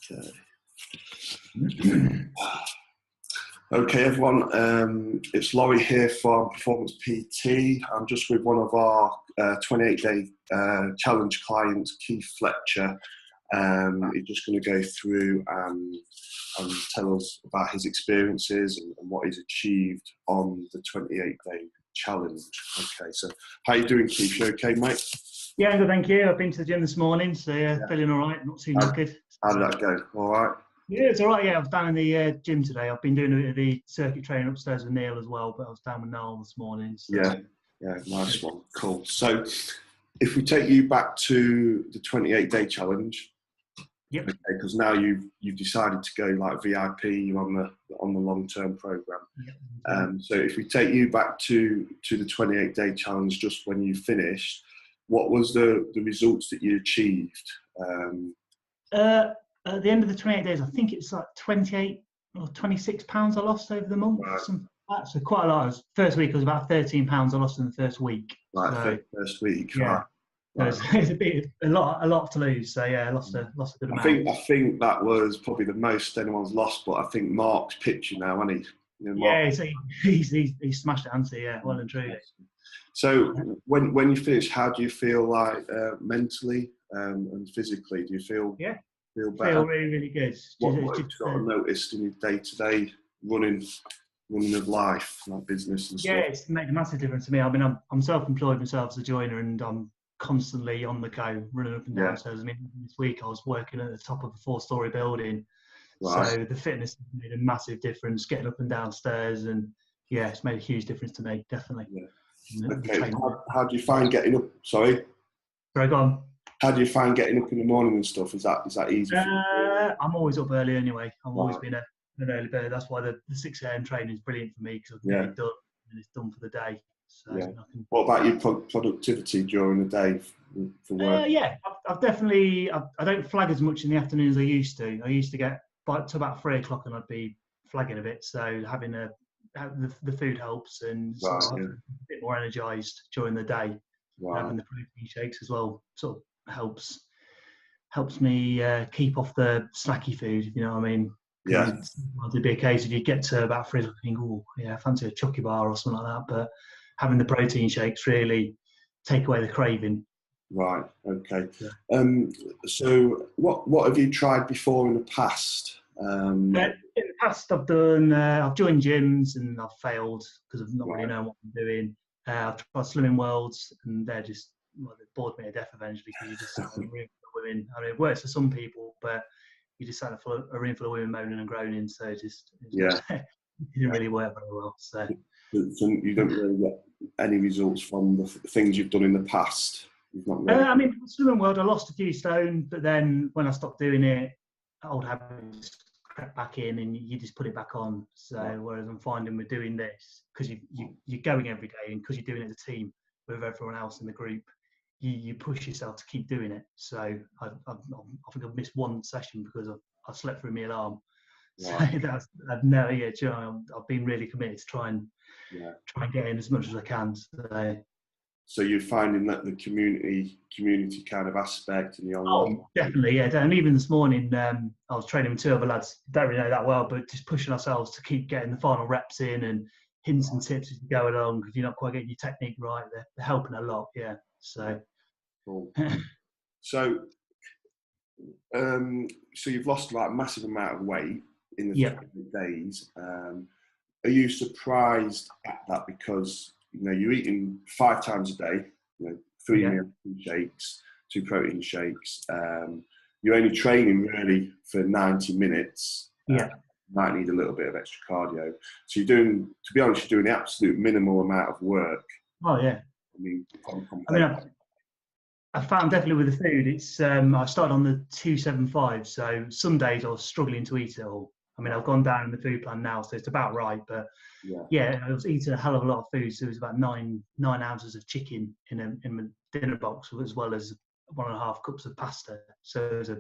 Okay. Okay, everyone. It's Laurie here from Performance PT. I'm just with one of our 28-day challenge clients, Keith Fletcher. He's just going to go through and tell us about his experiences and what he's achieved on the 28-day challenge. Okay, so how you doing, Keith? You okay, mate? Yeah, good, thank you. I've been to the gym this morning, so yeah. Feeling all right, not too knackered. How did that go? All right? Yeah, it's all right. Yeah, I was down in the gym today. I've been doing a bit of the circuit training upstairs with Neil as well, but I was down with Noel this morning. So. Yeah, nice one. Cool. So if we take you back to the 28-day challenge, yep. Okay, because now you've decided to go like VIP, you're on the long-term program. Yep. So if we take you back to the 28-day challenge, just when you finished, what was the results that you achieved? At the end of the 28 days, I think it's like 28 or 26 pounds I lost over the month. Right. So quite a lot. First week, it was about 13 pounds I lost in the first week. Right, so, first week. Yeah. Right. So it's a lot to lose. So yeah, I lost a good amount. I think that was probably the most anyone's lost, but I think Mark's pitching now, hasn't he? You know, yeah, he smashed it, hasn't he? Yeah, well and truly. So when you finish, how do you feel like mentally and physically? Do you feel better? Feel really, really good. What have you sort of noticed in your day-to-day running of life, like business and stuff? Yeah, it's made a massive difference to me. I mean, I'm self-employed myself as a joiner, and I'm constantly on the go, running up and down stairs. I mean, this week I was working at the top of a 4-story building. Right. So the fitness made a massive difference, getting up and down stairs, and yeah, it's made a huge difference to me, definitely. Yeah. Okay. How do you find getting up? Sorry. Sorry, go on. How do you find getting up in the morning and stuff? Is that easy for you? I'm always up early anyway. I've always been an early bird. That's why the 6 a.m. training is brilliant for me, because I can get it done and it's done for the day. So What about your productivity during the day for work? I've definitely. I don't flag as much in the afternoon as I used to. I used to get to about 3 o'clock and I'd be flagging a bit. So having the food helps, and I'm a bit more energised during the day. Having the protein shakes as well sort of helps me keep off the snacky food, if you know what I mean. Yeah. There'd be a case if you get to about 3 o'clock and think, oh yeah, I fancy a chucky bar or something like that. But having the protein shakes really take away the craving. Right. Okay. Yeah. So what have you tried before in the past? In the past, I've joined gyms and I've failed because I've not really known what I'm doing. I've tried slimming worlds, and they're just they bored me to death eventually, because you just sit in a room full of women. I mean, it works for some people, but you just sat in a room full of women moaning and groaning, so it didn't really work very well. So you don't really get any results from the things you've done in the past. You've not really... I mean, slimming world, I lost a few stone, but then when I stopped doing it, old habits crept back in, and you just put it back on. So whereas I'm finding with doing this, because you're going every day, and because you're doing it as a team with everyone else in the group, you push yourself to keep doing it. So I think I've missed one session because I slept through my alarm. Right. So I've been really committed to try and get in as much as I can. So you're finding that the community kind of aspect and the online... Oh, definitely, yeah. And even this morning, I was training with 2 other lads, don't really know that well, but just pushing ourselves to keep getting the final reps in, and hints and tips as you go along, because you're not quite getting your technique right. They're helping a lot, yeah. So, cool. So you've lost like a massive amount of weight in the 30 days. Are you surprised at that? Because you're eating 5 times a day, 3 meal shakes, 2 protein shakes. You're only training really for 90 minutes. Might need a little bit of extra cardio. So to be honest, you're doing the absolute minimal amount of work. Oh yeah. I found definitely with the food, it's I started on the 275. So some days I was struggling to eat it all. I mean, I've gone down in the food plan now, so it's about right. But I was eating a hell of a lot of food. So it was about 9 ounces of chicken in my dinner box, as well as 1.5 cups of pasta. So it was a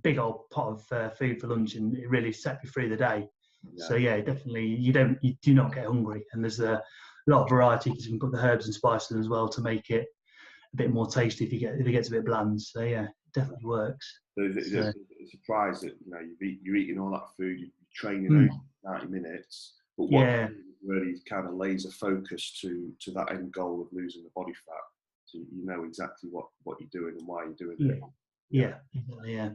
big old pot of food for lunch, and it really set me through the day. So definitely you do not get hungry, and there's a lot of variety, because you can put the herbs and spices in as well to make it a bit more tasty if it gets a bit bland. So definitely works. It's a surprise that you're eating all that food, you're training over 90 minutes, but what really kind of laser focus to that end goal of losing the body fat. So you know exactly what you're doing and why you're doing it. Yeah, exactly. Yeah.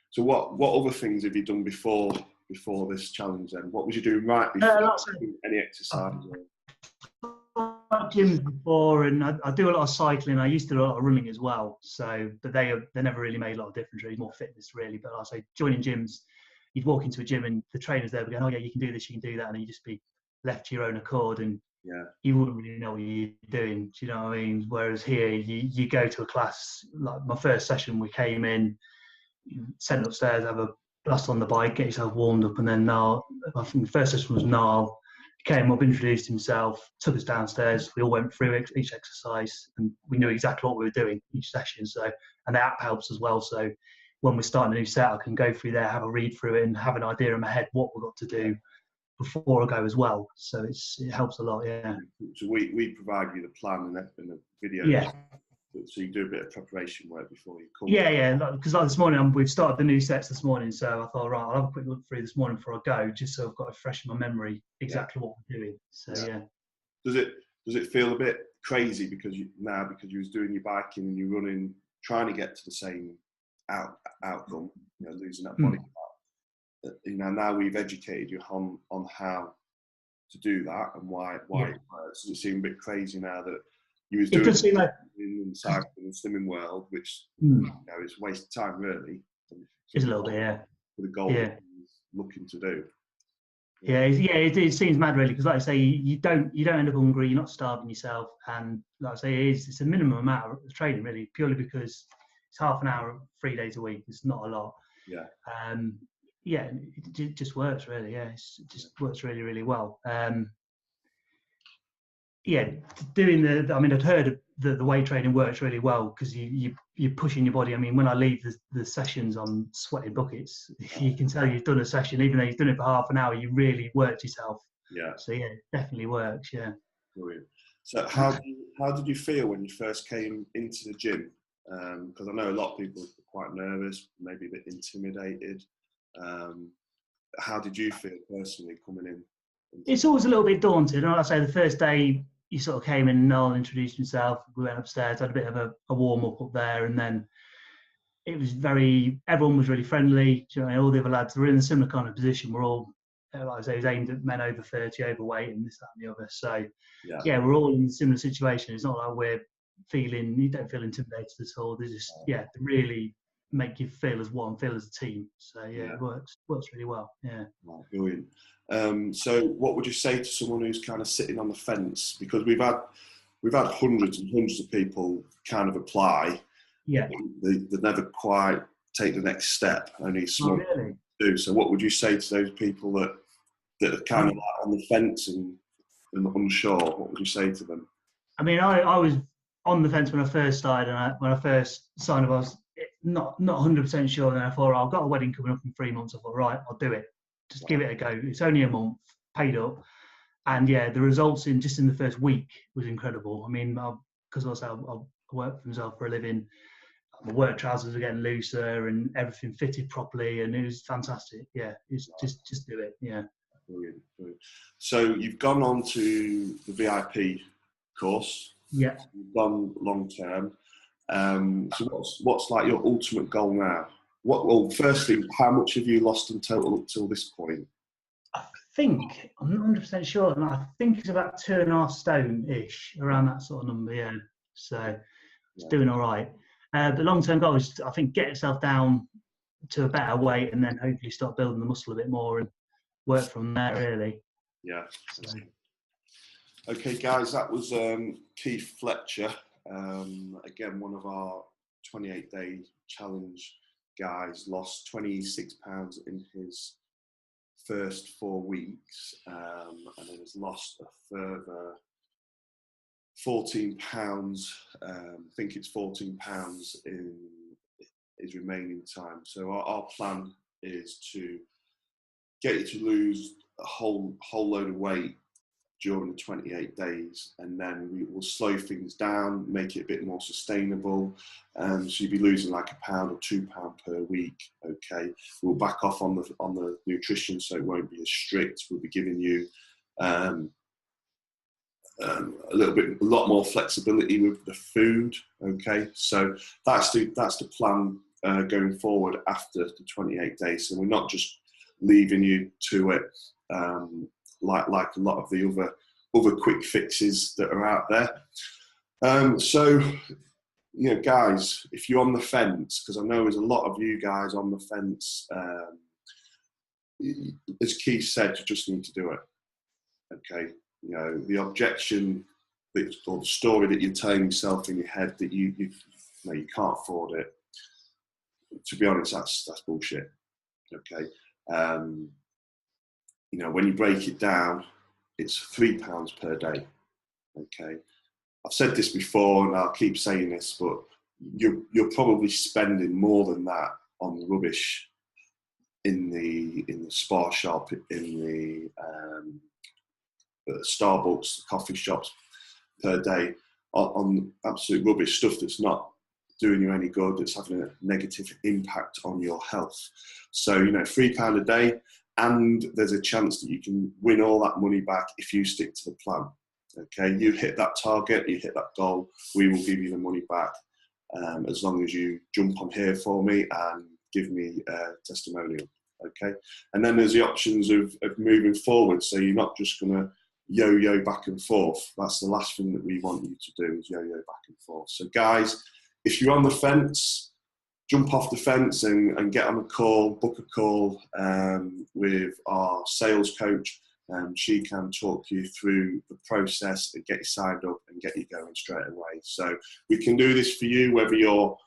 So what other things have you done before this challenge then? What was you doing right before any exercise? Gyms before, and I do a lot of cycling. I used to do a lot of running as well. So, but they never really made a lot of difference. Really, more fitness really. But I say joining gyms, you'd walk into a gym and the trainers there were going, "Oh yeah, you can do this, you can do that," and you just be left to your own accord, and you wouldn't really know what you're doing. Do you know what I mean? Whereas here, you go to a class. Like my first session, we came in, sent upstairs, have a blast on the bike, get yourself warmed up, and then Niall, I think the first session was Niall. Came up, introduced himself, took us downstairs. We all went through each exercise, and we knew exactly what we were doing each session. So, and the app helps as well. So, when we're starting a new set, I can go through there, have a read through it, and have an idea in my head what we've got to do before I go as well. So it helps a lot. Yeah. So we provide you the plan and the video. Yeah. So you do a bit of preparation work before you come. Yeah. Because like this morning, we've started the new sets this morning, so I thought, right, I'll have a quick look through this morning before I go, just so I've got it fresh in my memory exactly what we're doing. So yeah. Does it feel a bit crazy because you was doing your biking and you're running, trying to get to the same outcome, losing that body fat? Now we've educated you on how to do that and why it works. Does it seem a bit crazy now that you was doing it in the cycling and swimming world, which is a waste of time really? It's a little bit, for the goal that you're looking to do. It seems mad really, because like I say, you don't end up hungry, you're not starving yourself, and like I say, it's a minimum amount of training really, purely because it's half an hour 3 days a week. It's not a lot. It just works really. It just works really, really well. Doing I'd heard the weight training works really well because you're pushing your body. I mean, when I leave the sessions, I'm sweating buckets. You can tell you've done a session, even though you've done it for half an hour, you really worked yourself. So it definitely works. Brilliant. So how did you feel when you first came into the gym? Because I know a lot of people are quite nervous, maybe a bit intimidated. How did you feel personally coming in? It's always a little bit daunting. Like I say, the first day you sort of came in and Noel introduced himself. We went upstairs, had a bit of a warm up there, and then it was everyone was really friendly. All the other lads were in a similar kind of position. We're all, like I say, it was aimed at men over 30, overweight, and this, that, and the other. So we're all in a similar situation. It's not like you don't feel intimidated at all. They just, they really make you feel as one, feel as a team. So it works really well. Oh, brilliant. So what would you say to someone who's kind of sitting on the fence? Because we've had hundreds and hundreds of people kind of apply. They never quite take the next step. Only small do. So what would you say to those people that are kind of like on the fence and unsure? What would you say to them? I mean, I was on the fence when I first started, and when I first signed up, I was not 100% sure. And I thought, I've got a wedding coming up in 3 months. I thought, right, I'll do it. Just give it a go. It's only a month, paid up, and the results in the first week was incredible. I mean, because I work for myself for a living, my work trousers were getting looser and everything fitted properly, and it was fantastic. It's just do it. Brilliant. So you've gone on to the VIP course. You've gone long term. So what's like your ultimate goal now? Firstly, how much have you lost in total up till this point? I think, I'm not 100% sure, and I think it's about 2.5 stone-ish, around that sort of number, So it's doing all right. The long-term goal is, I think, get yourself down to a better weight and then hopefully start building the muscle a bit more and work from there, really. So. Okay, guys, that was Keith Fletcher. Again, one of our 28-day challenge guys, lost 26 pounds in his first 4 weeks, and then has lost a further 14 pounds. I think it's 14 pounds in his remaining time. So our plan is to get you to lose a whole load of weight during the 28 days, and then we will slow things down, make it a bit more sustainable. So you'll be losing like £1 or £2 per week. Okay, we'll back off on the nutrition, so it won't be as strict. We'll be giving you a lot more flexibility with the food. Okay, so that's the plan going forward after the 28 days. So we're not just leaving you to it like a lot of the other quick fixes that are out there. So, you know, guys, if you're on the fence, because I know there's a lot of you guys on the fence, as Keith said, you just need to do it. Okay, you know, the objection or the story that you're telling yourself in your head that you can't afford it. To be honest, that's bullshit. Okay, you know, when you break it down, it's £3 per day. Okay, I've said this before, and I'll keep saying this, but you're probably spending more than that on rubbish in the spa shop, in the Starbucks, coffee shops per day, on absolute rubbish stuff that's not doing you any good, that's having a negative impact on your health. So, you know, £3 a day, and there's a chance that you can win all that money back if you stick to the plan. Okay, you hit that target, you hit that goal, we will give you the money back, as long as you jump on here for me and give me a testimonial. Okay, and then there's the options of moving forward, so you're not just going to yo-yo back and forth. That's the last thing that we want you to do, is yo-yo back and forth. So guys, if you're on the fence, jump off the fence and get on a call, book a call with our sales coach. She can talk you through the process and get you signed up and get you going straight away. So we can do this for you, whether you're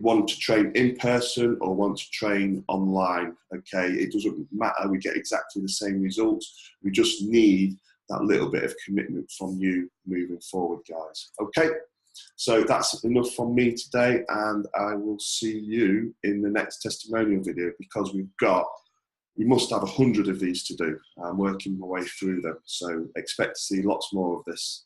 want to train in person or want to train online. Okay, it doesn't matter. We get exactly the same results. We just need that little bit of commitment from you moving forward, guys. Okay, so that's enough from me today, and I will see you in the next testimonial video, because we must have 100 of these to do. I'm working my way through them, so expect to see lots more of this.